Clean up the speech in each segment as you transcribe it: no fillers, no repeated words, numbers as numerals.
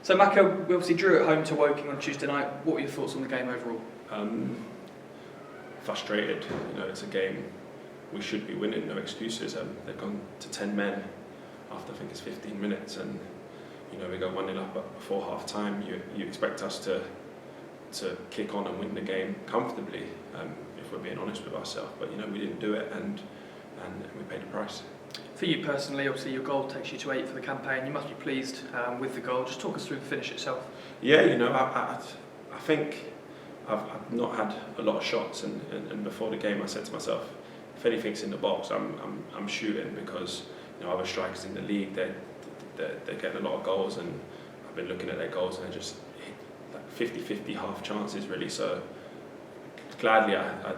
So Mako, we obviously drew at home to Woking on Tuesday night. What were your thoughts on the game overall? Frustrated. It's a game we should be winning, no excuses. They've gone to 10 men after I think it's 15 minutes, and we go 1-0 up before half time. You expect us to kick on and win the game comfortably, if we're being honest with ourselves. But we didn't do it, and we paid the price. For you personally, obviously your goal takes you to 8 for the campaign. You must be pleased with the goal. Just talk us through the finish itself. Yeah, I think I've not had a lot of shots, and before the game I said to myself, if anything's in the box, I'm shooting, because other strikers in the league, they're getting a lot of goals, and I've been looking at their goals and they're just like 50-50 half chances really. So gladly I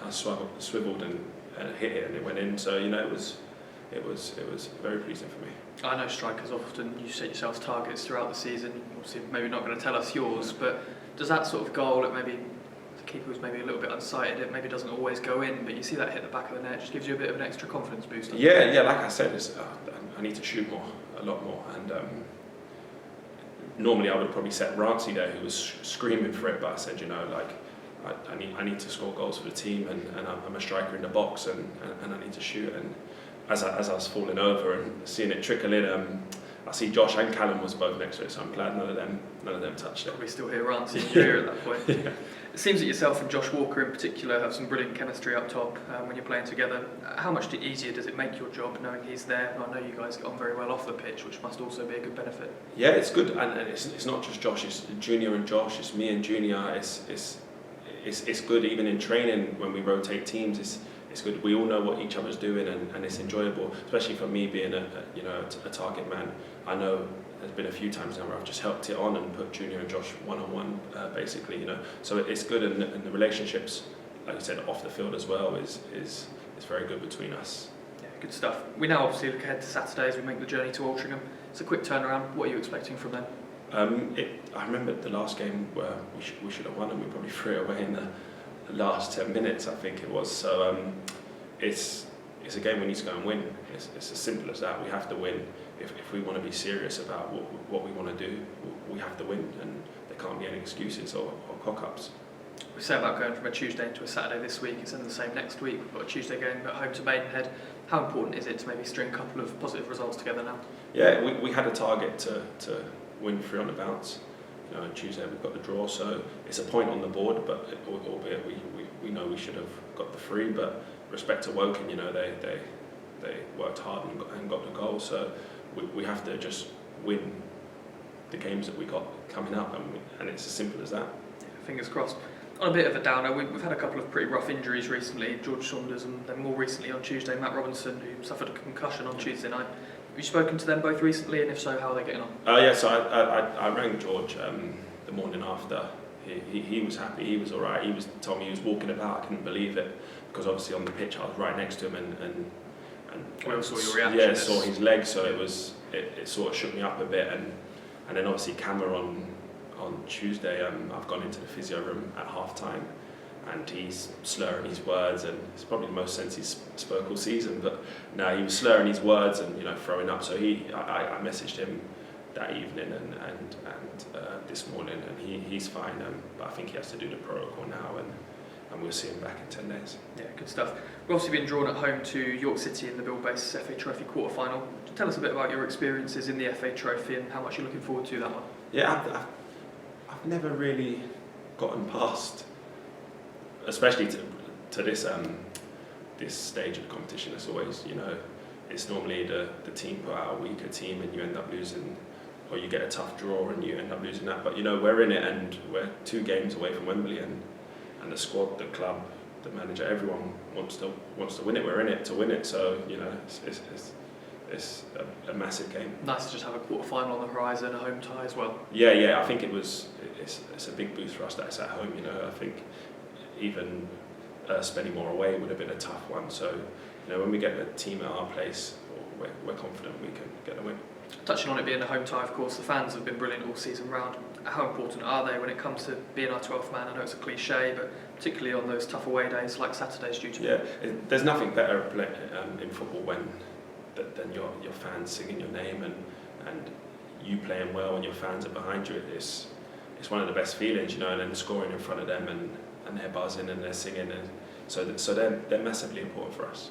swiveled and hit it, and it went in. So it was very pleasing for me. I know strikers often, you set yourselves targets throughout the season. Obviously, maybe not going to tell us yours, but does that sort of goal that maybe the keeper was maybe a little bit unsighted, it maybe doesn't always go in, but you see that hit the back of the net, just gives you a bit of an extra confidence boost? Yeah. Like I said, I need to shoot a lot more. And normally I would have probably set Rancy there, who was screaming for it, but I said, I need to score goals for the team, and I'm a striker in the box, and I need to shoot. And as I was falling over and seeing it trickle in, I see Josh and Callum was both next to it, so I'm glad none of them touched it. Probably still hear Rancy in your ear at that point. Yeah. It seems that yourself and Josh Walker in particular have some brilliant chemistry up top when you're playing together. How much easier does it make your job knowing he's there? And I know you guys get on very well off the pitch, which must also be a good benefit. Yeah, it's good, and it's not just Josh, it's Junior and Josh, it's me and Junior. It's good even in training when we rotate teams. It's good. We all know what each other's doing, and it's enjoyable, especially for me being a target man. I know there's been a few times now where I've just helped it on and put Junior and Josh one-on-one, basically. So it's good, and the relationships, like you said, off the field as well is very good between us. Yeah, good stuff. We now obviously look ahead to Saturday as we make the journey to Altrincham. It's a quick turnaround. What are you expecting from them? I remember the last game where we should have won, and we probably threw it away in the last 10 minutes, I think it was. So it's a game we need to go and win. It's as simple as that. We have to win. If we want to be serious about what we want to do, we have to win, and there can't be any excuses or cock-ups. We say about going from a Tuesday into a Saturday this week. It's then the same next week. We've got a Tuesday game at home to Maidenhead. How important is it to maybe string a couple of positive results together now? Yeah, we had a target to win 3 on the bounce. On Tuesday we've got the draw, so it's a point on the board, but albeit we know we should have got the 3. But respect to Woking, they worked hard and got the goal, so we have to just win the games that we got coming up, and it's as simple as that. Yeah, fingers crossed. On a bit of a downer, we've had a couple of pretty rough injuries recently. George Saunders, and then more recently on Tuesday, Matt Robinson, who suffered a concussion on Tuesday night. Have you spoken to them both recently, and if so, how are they getting on? Yeah, so I rang George the morning after. He was happy, he was all right. He told me he was walking about. I couldn't believe it, because obviously on the pitch I was right next to him, and we all saw your reaction. Yeah, saw his leg, so it sort of shook me up a bit, and then obviously Cameron on Tuesday, I've gone into the physio room at half time, and he's slurring his words, and it's probably the most sense he's spoke all season, but no, he was slurring his words and throwing up. So I messaged him that evening and this morning, and he's fine, but I think he has to do the protocol now, and we'll see him back in 10 days. Yeah, good stuff. We've obviously been drawn at home to York City in the Bill Bass FA Trophy quarter-final. Tell us a bit about your experiences in the FA Trophy and how much you're looking forward to that one. Yeah, I've never really gotten past, especially to this this stage of the competition. It's always, it's normally the team put out a weaker team and you end up losing, or you get a tough draw and you end up losing that. But we're in it, and we're 2 games away from Wembley, and the squad, the club, the manager, everyone wants to win it. We're in it to win it, so it's a massive game. Nice to just have a quarter-final on the horizon, a home tie as well. Yeah, I think it's a big boost for us that it's at home. I think even Spennymoor away would have been a tough one. So when we get the team at our place, we're confident we can get a win. Touching on it being a home tie, of course, the fans have been brilliant all season round. How important are they when it comes to being our 12th man? I know it's a cliche, but particularly on those tough away days like Saturday's due to be. Yeah, there's nothing better in football than your fans singing your name, and you playing well and your fans are behind you, it's one of the best feelings, you know, and then scoring in front of them and they're buzzing and they're singing, and so they're massively important for us.